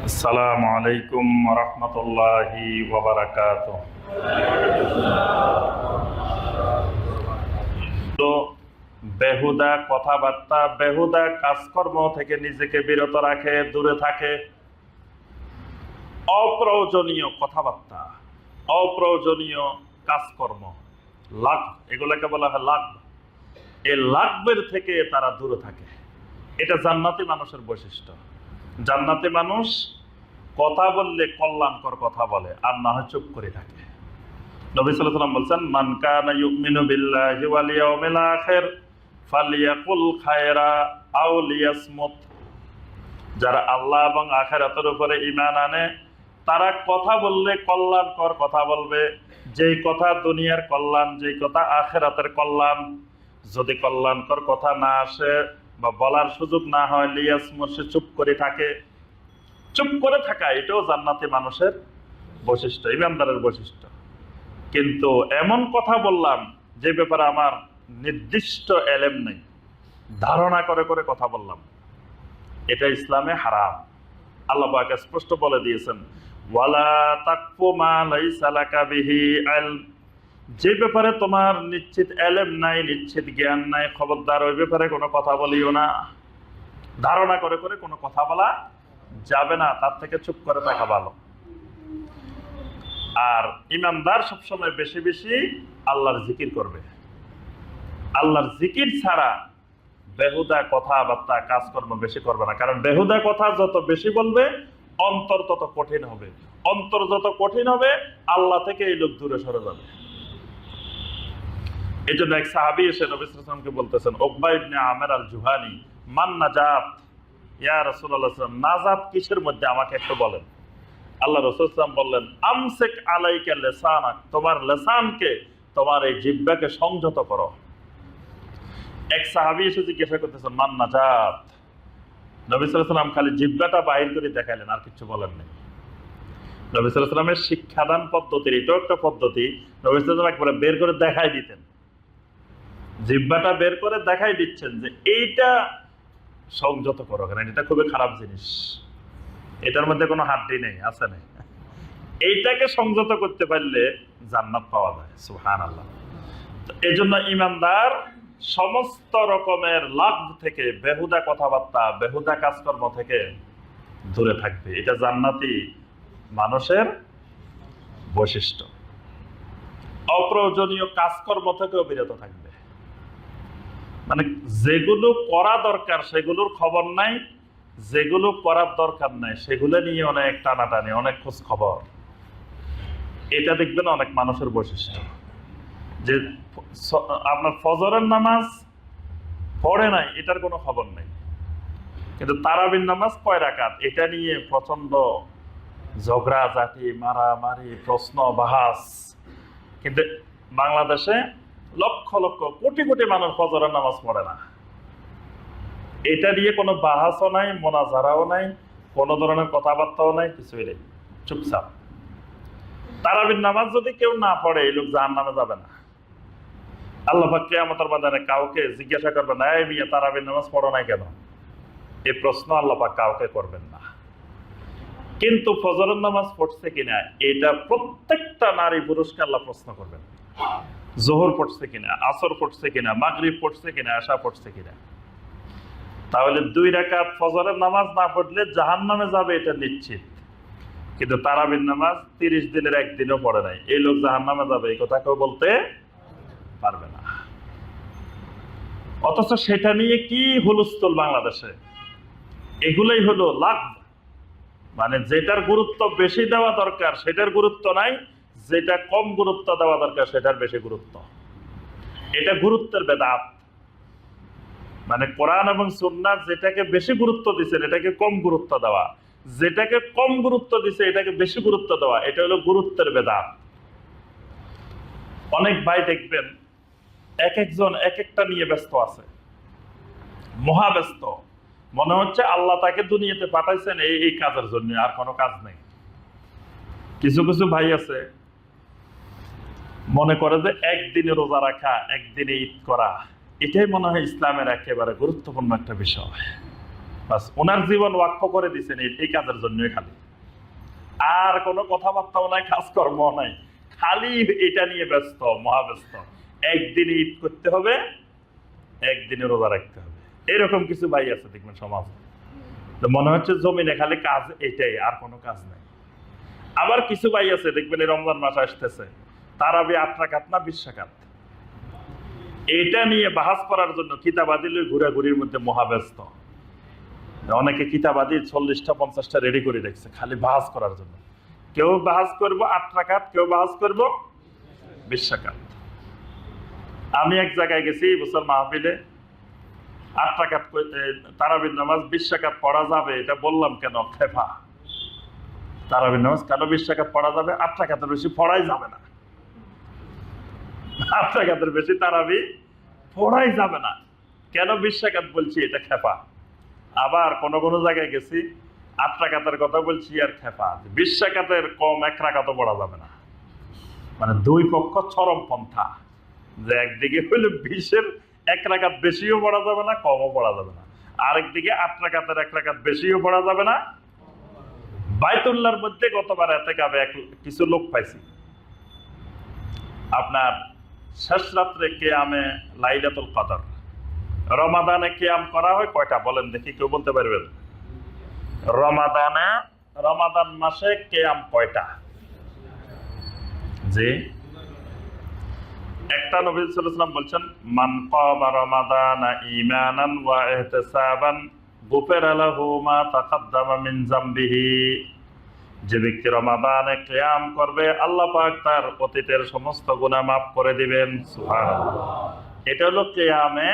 আসসালামু আলাইকুম রহমতুল্লাহি ওয়া বারাকাতুহু। তো বেহুদা কথাবার্তা, বেহুদা কাজকর্ম থেকে নিজেকে বিরত রাখে, দূরে থাকে। অপ্রয়োজনীয় কথাবার্তা, অপ্রয়োজনীয় কাজকর্ম, লাগ, এগুলোকে বলা হয় লাগ। এই লাগবের থেকে তারা দূরে থাকে। এটা জান্নাতি মানুষের বৈশিষ্ট্য। জান্নাতি মানুষ কথা বললে কল্যাণকর কথা বলে, আর না হয় চুপ করে থাকে। নবী সাল্লাল্লাহু আলাইহি ওয়াসাল্লাম বলছেন, মান কানা ইউমিনু বিল্লাহি ওয়াল ইয়াউমিল আখির ফালিয়াকুল খায়রা আও লিয়াসমুত। যারা আল্লাহ এবং আখিরাতের উপরে ঈমান আনে, তারা কথা বললে কল্যাণকর কথা বলবে। যেই কথা দুনিয়ার কল্যাণ, যেই কথা আখিরাতের কল্যাণ। যদি কল্যাণকর কথা না আসে বা বলার সুযোগ না হয়, লিয়াসমুত, সে চুপ করে থাকে। চুপ করে থাকা এটাও জান্নাতি মানুষের বৈশিষ্ট্য, ঈমানদারের বৈশিষ্ট্য। কিন্তু এমন কথা বললাম যে ব্যাপারে আমার নির্দিষ্ট এলেম নেই, ধারণা করে করে কথা বললাম, এটা ইসলামে হারাম। আল্লাহ পাক স্পষ্ট বলে দিয়েছেন, ওয়ালা তাকফু মা লাইসা লাকা বিহি ইলম। যে ব্যাপারে তোমার নিশ্চিত এলেম নাই, নিশ্চিত জ্ঞান নাই, খবরদার ওই ব্যাপারে কোনো কথা বলিও না। ধারণা করে করে কোনো কথা বলা যাবে না, তার থেকে চুপ করে থাকা ভালো। আর ঈমানদার সবসময় বেশি বেশি আল্লাহর জিকির করবে। আল্লাহর জিকির ছাড়া বেহুদা কথাবার্তা, কাজকর্ম বেশি করবে না। কারণ বেহুদা কথা যত বেশি বলবে, অন্তর তত কঠিন হবে। অন্তর যত কঠিন হবে, আল্লাহ থেকে এই লোক দূরে সরে যাবে। এই জন্য এক সাহাবী এসে নবী সাল্লাল্লাহু আলাইহি ওয়াসাল্লামকে বলতেছেন, উকবা ইবনে আমির আল জুহানী, মান নাজাত ইয়া রাসূলুল্লাহ সাল্লাল্লাহু আলাইহি ওয়াসাল্লাম, নাজাত কিসের মধ্যে আমাকে একটু বলেন। আল্লাহ রাসূল সাল্লাল্লাহু আলাইহি ওয়াসাল্লাম বললেন, আমসিক আলাইকা লিসানাক, তোমার লিসানকে, তোমার এই জিহ্বাকে সংযত করো। এক সাহাবী এসে জিজ্ঞাসা করতেছেন, মান নাজাত। নবী সাল্লাল্লাহু আলাইহি ওয়াসাল্লাম খালি জিহ্বাটা বাহির করে দেখাইলেন, আর কিছু বলেন নাই। নবী সাল্লাল্লাহু আলাইহি ওয়াসাল্লামের শিক্ষাদান পদ্ধতির এটাও একটা পদ্ধতি। নবী সাল্লাল্লাহু আলাইহি ওয়াসাল্লাম একবারে বের করে দেখাই দিতেন, জিহ্বাটা বের করে দেখাই দিচ্ছেন যে এইটা সংযত করো, কারণ এটা খুবই খারাপ জিনিস, এটার মধ্যে কোনো হাড্ডি নেই, আছে না। এইটাকে সংযত করতে পারলে জান্নাত পাওয়া যায়। সুবহানাল্লাহ। এই জন্য ঈমানদার সমস্ত রকমের লাগ থেকে, বেহুদা কথাবার্তা, বেহুদা কাজকর্ম থেকে দূরে থাকবে। এটা জান্নাতি মানুষের বৈশিষ্ট্য। অপ্রয়োজনীয় কাজকর্ম থেকেও বিরত থাকবে। মানে যেগুলো করা দরকার সেগুলোর খবর নাই, যেগুলো করার দরকার নাই সেগুলো নিয়ে অনেক টানাটানি, অনেক খোঁজ খবর। এটা দেখবেন অনেক মানুষের বৈশিষ্ট্য, যে আপনার ফজরের নামাজ পড়ে নাই, এটার কোনো খবর নেই, কিন্তু তারাবির নামাজ কয় রাকাত এটা নিয়ে প্রচন্ড ঝগড়াঝাটি, মারামারি, প্রশ্ন বাহাস। কিন্তু বাংলাদেশে লক্ষ লক্ষ কোটি কোটি মানুষ ফজরের নামাজ পড়ে না। এটা নিয়ে কোনো বাহাসও নাই, মোনাজারাও নাই, কোনো ধরনের কথাবার্তাও নাই, কিছুই নেই, চুপচাপ। তারাবির নামাজ যদি কেউ না পড়ে, এই লোক জাহান্নামে যাবে না। আল্লাহ পাক কিয়ামতের ময়দানে কাউকে জিজ্ঞাসা করবে না, এই মিয়া তারাবির নামাজ পড়ো নাই কেন? এই প্রশ্ন আল্লাহ পাক কাউকে করবেন না। কিন্তু ফজরের নামাজ পড়ছে কিনা, এটা প্রত্যেকটা নারী পুরুষকে আল্লাহ প্রশ্ন করবেন। জোহর পড়ছে কিনা, আসর পড়ছে কিনা, মাগরিব পড়ছে কিনা, এশা পড়ছে কিনা। তাহলে 2 রাকাত ফজরের নামাজ না পড়লে জাহান্নামে যাবে, এটা নিশ্চিত। কিন্তু তারাবির নামাজ 30 দিনের একদিনও পড়ে নাই, এই লোক জাহান্নামে যাবে, এই কথা কেউ বলতে পারবে না। অথচ সেটা নিয়ে কি হুলস্থুল বাংলাদেশে। এগুলোই হলো লাভ। মানে যেটার গুরুত্ব বেশি দেওয়া দরকার সেটার গুরুত্ব নাই, যেটা কম গুরুত্ব দেওয়া দরকার সেটার বেশি গুরুত্ব। এটা গুরুত্বের বেদাত। মানে কোরআন এবং সুন্নাহ যেটাকে বেশি গুরুত্ব দিচ্ছেন এটাকে কম গুরুত্ব দেওয়া, যেটাকে কম গুরুত্ব দিচ্ছে এটাকে বেশি গুরুত্ব দেওয়া, এটা হলো গুরুত্বের বেদাত। অনেক ভাই দেখবেন এক একজন এক একটা নিয়ে ব্যস্ত আছে, মহাব্যস্ত। মনে হচ্ছে আল্লাহ তাকে দুনিয়াতে পাঠাইছেন এই কাজের জন্য, আর কোনো কাজ নেই। কিছু কিছু ভাই আছে মনে করে যে একদিনে রোজা রাখা, একদিনে ঈদ করা, এটাই মনে হয় ইসলামের একেবারে গুরুত্বপূর্ণ একটা বিষয়। বাস ওনার জীবন ওয়াকফ করে দিচ্ছেন এই কাজের জন্যই খালি, আর কোনো কথাবার্তাও নাই, কাজকর্ম নাই, খালি এটা নিয়ে ব্যস্ত, মহাব্যস্ত। একদিন ঈদ করতে হবে, একদিনে রোজা রাখতে হবে। এরকম কিছু ভাই আছে দেখবেন সমাজে, তো মনে হচ্ছে জমিনে খালি কাজ এটাই, আর কোনো কাজ নাই। আবার কিছু ভাই আছে দেখবেন এই রমজান মাস আসতেছে, তারাবি 8 রাকাত না 20 রাকাত, এটা নিয়ে বাহাস করার জন্য কিতাবাদি লই ঘোরাঘুরির মধ্যে মহাব্যস্ত। অনেকে কিতাবাদি 40টা 50টা রেডি করে রেখেছে খালি বাহাস করার জন্য। কেউ বাহাস করবো 8 রাকাত, কেউ বাহাস করবো 20 রাকাত। আমি এক জায়গায় গেছি বছর মাহফিলে, 8 রাকাত তারাবির নামাজ 20 রাকাত পড়া যাবে, এটা বললাম কেন খেফা। তারাবির নামাজ কেন 20 রাকাত পড়া যাবে? 8 রাকাতের বেশি পড়াই যাবে না, 8 রাকাতের বেশি তারাবি পড়াই যাবে না। কেন 20 রাকাত বলছি? এটা খেফা। আবার কোন কোন জায়গায় গেছি 8 রাকাতের কথা বলছি আর খেফা, 20 রাকাতের কম 1 রাকাতও পড়া যাবে না। মানে দুই পক্ষ চরম পন্থা, যে একদিকে হইলে 20-এর 1 রাকাত বেশিও পড়া যাবে না, কমও পড়া যাবে না, আরেকদিকে 8 রাকাতের 1 রাকাত বেশিও পড়া যাবে না। বাইতুল্লাহর মধ্যে গতবার এতেকাবে কিছু লোক পাইছি, আপনার শেষ রাত্রে কিয়ামে লাইলাতুল কদর, রমাদানে কিয়াম করা হয় কয়টা বলেন দেখি, কেউ বলতে পারবেন? রমাদান মাসে কিয়াম কয়টা? জি, একটা। নবী সাল্লাল্লাহু আলাইহি ওয়াসাল্লাম বলছেন, মান কামা রমাদানা ঈমানান ওয়া ইহতিসাবান গুফিরা লাহু মা তাকাদ্দামা মিন যামবিহি। যে ব্যক্তি রমাদানে কিয়াম করবে, আল্লাহ পাক তার অতীতের সমস্ত গুনাহ মাফ করে দিবেন। সুবহানাল্লাহ। এটা হলো কিয়ামে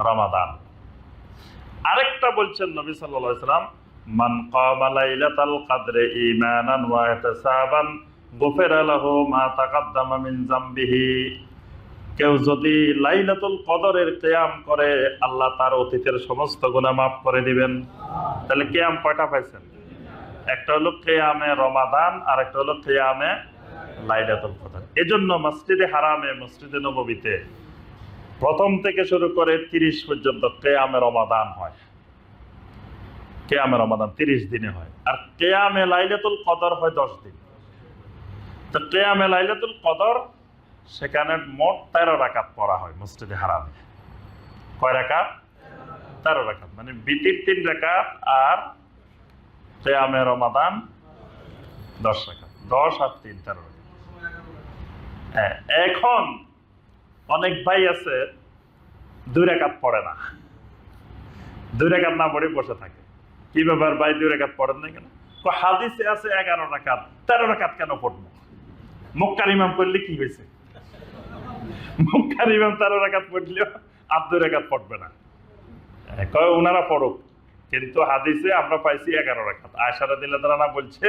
রমাদান। আরেকটা বলছেন নবী সাল্লাল্লাহু আলাইহি ওয়াসাল্লাম, মান কামা লাইলাতাল কদরে ঈমানান ওয়া ইহতিসাবান গুফিরা লাহু মা তাকাদ্দামা মিন যামবিহি। কেউ যদি লাইলাতুল কদরের কিয়াম করে, আল্লাহ তার অতীতের সমস্ত গুনাহ মাফ করে দিবেন। তাহলে কিয়াম কয়টা পাইছেন? একটা হলো কিয়ামে রমাদান, আর একটা হলো কিয়ামে লাইলাতুল কদর। এজন্য মসজিদে হারামে, মসজিদে নববীতে প্রথম থেকে শুরু করে 30 পর্যন্ত কিয়ামে রমাদান হয়। কিয়ামে রমাদান 30 দিনে হয়, আর কিয়ামে লাইলাতুল কদর হয় 10 দিন। তো কিয়ামে লাইলাতুল কদর সেখানে মোট 13 রাকাত পড়া হয় মসজিদে হারামে। কয় রাকাত? 13 রাকাত। মানে বিতির 3 রাকাত আর কিয়ামে রমাদান 10 রাকাত। 10 আর 3 13 রাকাত। হ্যাঁ, এখন অনেক ভাই আছে 2 রাকাত পড়ে না, 2 রাকাত না পড়ে বসে থাকে। কি ব্যাপার ভাই, 2 রাকাত পড়েন না কেন? হাদিসে আছে 11 রাকাত, 13 রাকাত কেন পড়বো? মক্কার ইমাম পড়লে কি হয়েছে? মক্কার ইমাম 13 রাকাত পড়লেও আর 2 রাকাত পড়বে না। কয় ওনারা পড়ুক, কিন্তু হাদিসে আমরা পাইছি 11 রাকাত। আয়েশা রাদিয়াল্লাহু আনহা বলছে,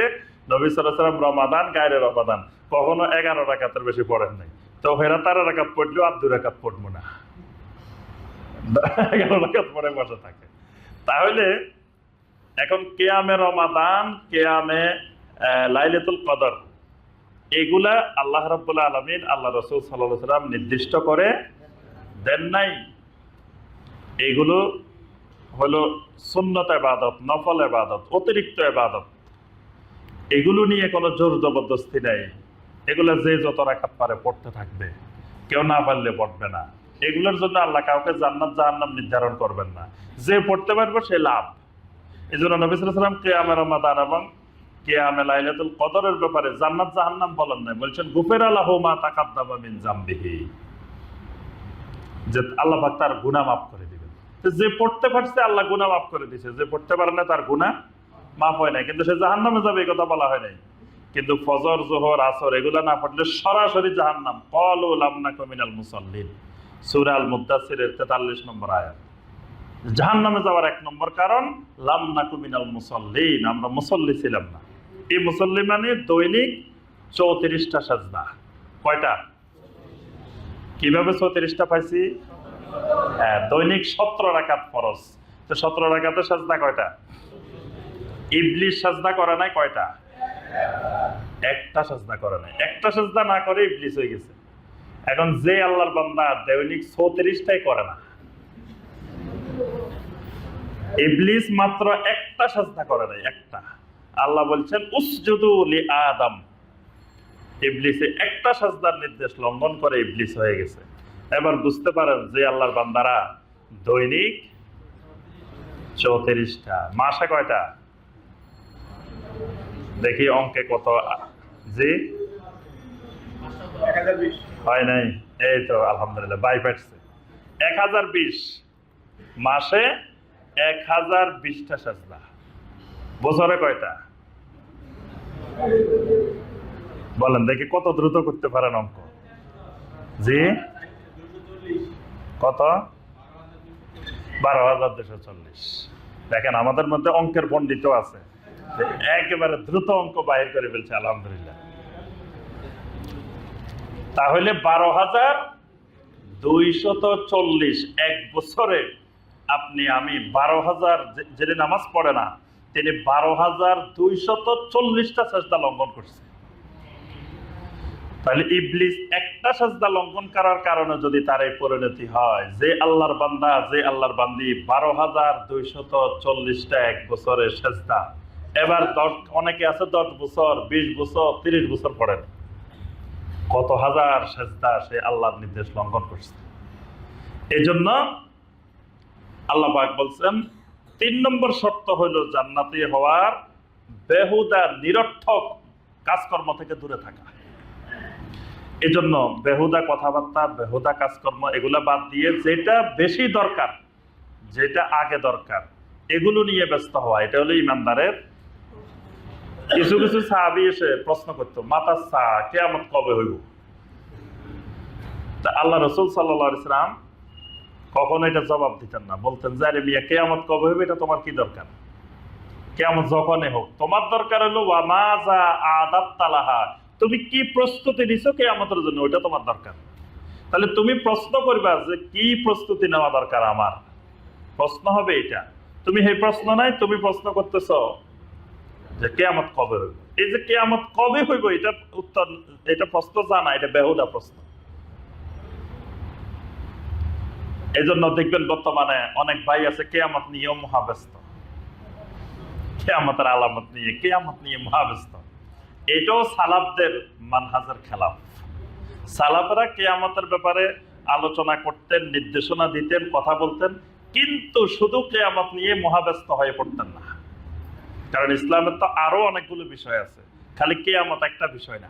নবী সাল্লাল্লাহু আলাইহি ওয়াসাল্লাম রমাদান গায়রে রমাদান কখনো 11 রাকাতের বেশি পড়েন নাই। তো হেরা 13 রাকাত পড়লেও আর 2 রাকাত পড়বো না, 11 রাকাত পড়ে বসে থাকে। তাহলে এখন কিয়ামে রমাদান, কিয়ামে লাইলাতুল কদর, এগুলা আল্লাহ রাব্বুল আলামিন, আল্লাহ রাসূল সাল্লাল্লাহু আলাইহি ওয়াসাল্লাম নির্দিষ্ট করে দেন নাই। এগুলো হলো সুন্নত ইবাদত, নফল ইবাদত, অতিরিক্ত ইবাদত। এগুলো নিয়ে কোনো জোর জবরদস্তি নাই। এগুলো যে যত রাকাত পারে পড়তে থাকবে, কেউ না পারলে পড়বে না। এগুলোর জন্য আল্লাহ কাউকে জান্নাত জাহান্নাম নির্ধারণ করবেন না। যে পড়তে পারবে সে লাভ। এই জন্য নবী সাল্লাল্লাহু আলাইহি ওয়াসাল্লাম কিয়ামে রমাদান এবং কিয়ামে লাইলাতুল কদরের ব্যাপারে জান্নাত জাহান্নাম বলেন নাই, বলছেন গুফিরা লাহু মা তাকাদ্দামা মিন যামবিহি, যে আল্লাহ পাক তার গুনাহ মাফ করে দিবেন। যে পড়তে পারছে আল্লাহ গুনাহ মাফ করে দিয়েছে, যে পড়তে পারে না তার গুনাহ মাফ হয় নাই, কিন্তু সে জাহান্নামে যাবে এই কথা বলা হয় নাই। কিন্তু ফজর, যোহর, আসর এগুলা না পড়লে সরাসরি জাহান্নাম। ক্বালু লাম নাকু মিনাল মুসাল্লিন, সূরা আল মুদ্দাসসিরের 43 নম্বর আয়াত। জাহান্নামে যাওয়ার 1 নম্বর কারণ লাম নাকু মিনাল মুসাল্লিন, আমরা মুসল্লি ছিলাম না। এই মুসল্লি মানে দৈনিক 34টা সাজদা। কয়টা? কিভাবে 34টা পাইছি? হ্যাঁ, দৈনিক 17 রাকাত ফরজ। তো 17 রাকাতে সাজদা কয়টা? ইবলিস সাজদা করে নাই কয়টা? একটা সাজদা করে নাই। একটা সাজদা না করে ইবলিস হয়ে গেছে। এখন যে আল্লাহর বান্দা দৈনিক 34টাই করে না, ইবলিস মাত্র একটা সাজদা করে নাই, একটা। আল্লাহ বলছেন উসজুদু লি আদম। ইবলিসে একটা সাজদার নির্দেশ লঙ্ঘন করে ইবলিস হয়ে গেছে। এবার বুঝতে পারেন যে আল্লাহর বান্দারা দৈনিক 34টা, মাসে কয়টা? দেখি অঙ্কে কত। জি, হয় নাই। এই তো আলহামদুলিল্লাহ বাই পাচ্ছে। 1020 মাসে 1020টা সাজদা। বছরে কয়টা? বলেন দেখি কত দ্রুত করতে পারেন অঙ্ক। জি, কত? 12,240। দেখেন আমাদের মধ্যে অঙ্কের পণ্ডিত আছে, একেবারে দ্রুত অঙ্ক বাহির করে ফেলছে আলহামদুলিল্লাহ। তাহলে 12,240 এক বছরে আপনি আমি 12,000, যিনি নামাজ পড়ে না তিনি 12,240টা সাজদা লঙ্ঘন করছে। তাহলে ইবলিস একটা সাজদা লঙ্ঘন করার কারণে যদি তার এই পরিণতি হয়, যে আল্লাহর বান্দা, যে আল্লাহর বান্দি 12,240টা এক বছরের সাজদা, এবার অনেকে আছে 10 বছর, 20 বছর, 30 বছর পড়েন, কত হাজার সাজদা সে আল্লাহর নির্দেশ লঙ্ঘন করছে। এই জন্য আল্লাহ পাক বলছেন 3 নম্বর শর্ত হইল জান্নাতি হওয়ার বেহুদা নিরর্থক কাজকর্ম থেকে দূরে থাকা। এই জন্য বেহুদা কথাবার্তা, বেহুদা কাজকর্ম এগুলা বাদ দিয়ে যেটা বেশি দরকার, যেটা আগে দরকার, এগুলো নিয়ে ব্যস্ত হওয়া, এটা হলো ইমানদারের। কিছু কিছু সাহাবী এসে প্রশ্ন করতো, মাতার সা, কিয়ামত কবে হইব? তা আল্লাহ রাসূল সাল্লাল্লাহু আলাইহি ওয়াসাল্লাম কখনো এটা জবাব দিতেন না, বলতেন যে আরে মিয়া কিয়ামত কবে হইবে এটা তোমার কি দরকার? কিয়ামত যখনই হোক, তোমার দরকার হলো ওয়া মাজা আদাত্তা লাহা, তুমি কি প্রস্তুতি নিছো কিয়ামতের জন্য, ওইটা তোমার দরকার। তাহলে তুমি প্রশ্ন করবা যে কি প্রস্তুতি নেওয়া দরকার আমার, প্রশ্ন হবে এটা। তুমি এই প্রশ্ন নাই, তুমি প্রশ্ন করতেছো যে কিয়ামত কবে হইব। এই যে কিয়ামত কবে হইব এটা উত্তর, এটা প্রশ্ন জানা, এটা বেহুদা প্রশ্ন। এই জন্য দেখবেন বর্তমানে অনেক ভাই আছে কিয়ামত নিয়ে মহাব্যস্ত, কিয়ামতের আলামত নিয়ে, কিয়ামত নিয়ে মহাব্যস্ত। এটাও সালাফদের মানহাজের খেলাফ। সালাফেরা কিয়ামতের ব্যাপারে আলোচনা করতেন, নির্দেশনা দিতেন, কথা বলতেন, কিন্তু শুধু কিয়ামত নিয়ে মহাব্যস্ত হয়ে পড়তেন না। কারণ ইসলামের তো আরো অনেকগুলো বিষয় আছে, খালি কিয়ামত একটা বিষয় না।